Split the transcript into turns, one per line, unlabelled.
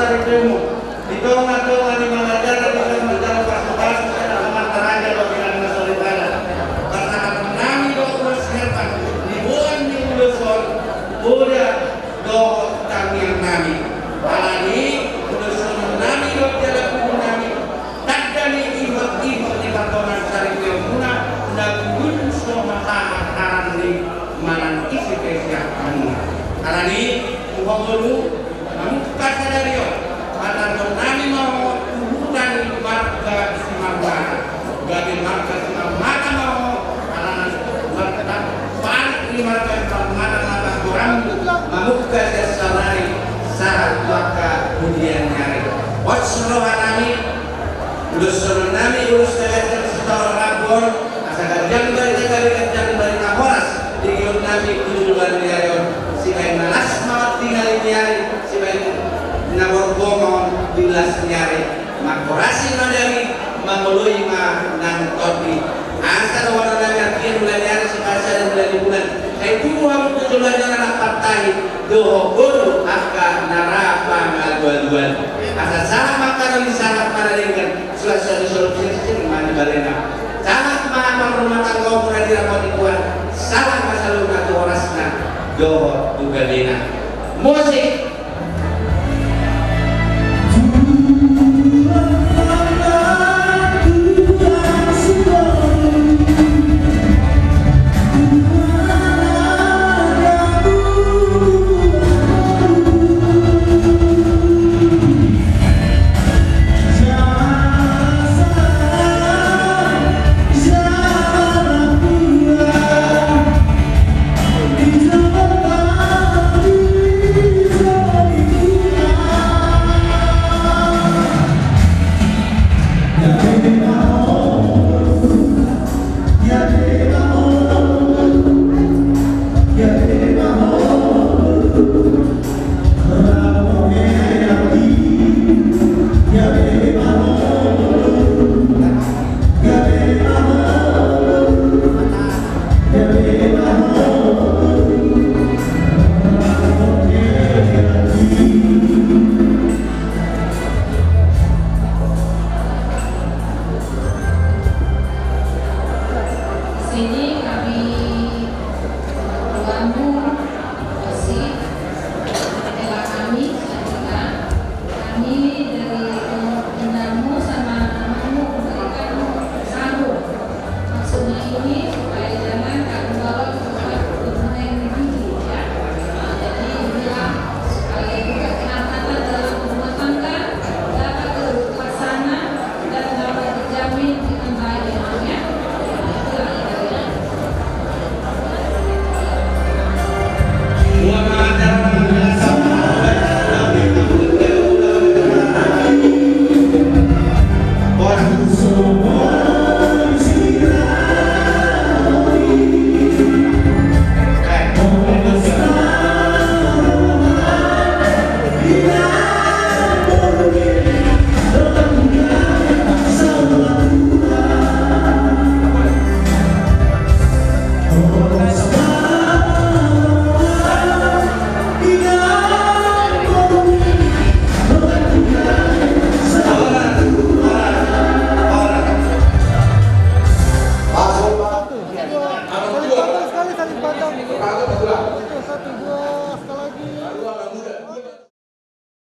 saripemu. Ito ang ato ang animalagan at isang magdang pasok-pasok sa nakamantaraga o pinagmasalitada. Karena namin do ulos herpan, libuan ni uloson, udah do kami yang namin. Alani, uloson namin do tiada pun namin. Takdani ibot-ibot di patonan saripemu muna, nagunso matahan ni manan isi pesya kami. Alani, Muhammadu, membuka sadario. Atau nami mau urutan marga istimewa, gagal marga istimewa mau anak marga pan ini marga istimewa mata kurang membuka sesalari saat maka kemudian nyari. Wasro nami, urus kalian setahun rabon, asal kerjaan dari kahoras digium nami tujuan nyari. Si kain malas mau tinggal nyari, si kain nabor bomon bilas nyari makorasi madami mangului ma nang topi asa wana nang kian bulan nyari sekasa dan bulan kai tuwa mo tujuan na patay doho guru aka narapa ngaduan asa salah makaron salah paralingan sulasa disolusi man balena salah ma rumah tangga muna dirakon ikuan salah masalah na orasna doho dugalina musik. Yeah.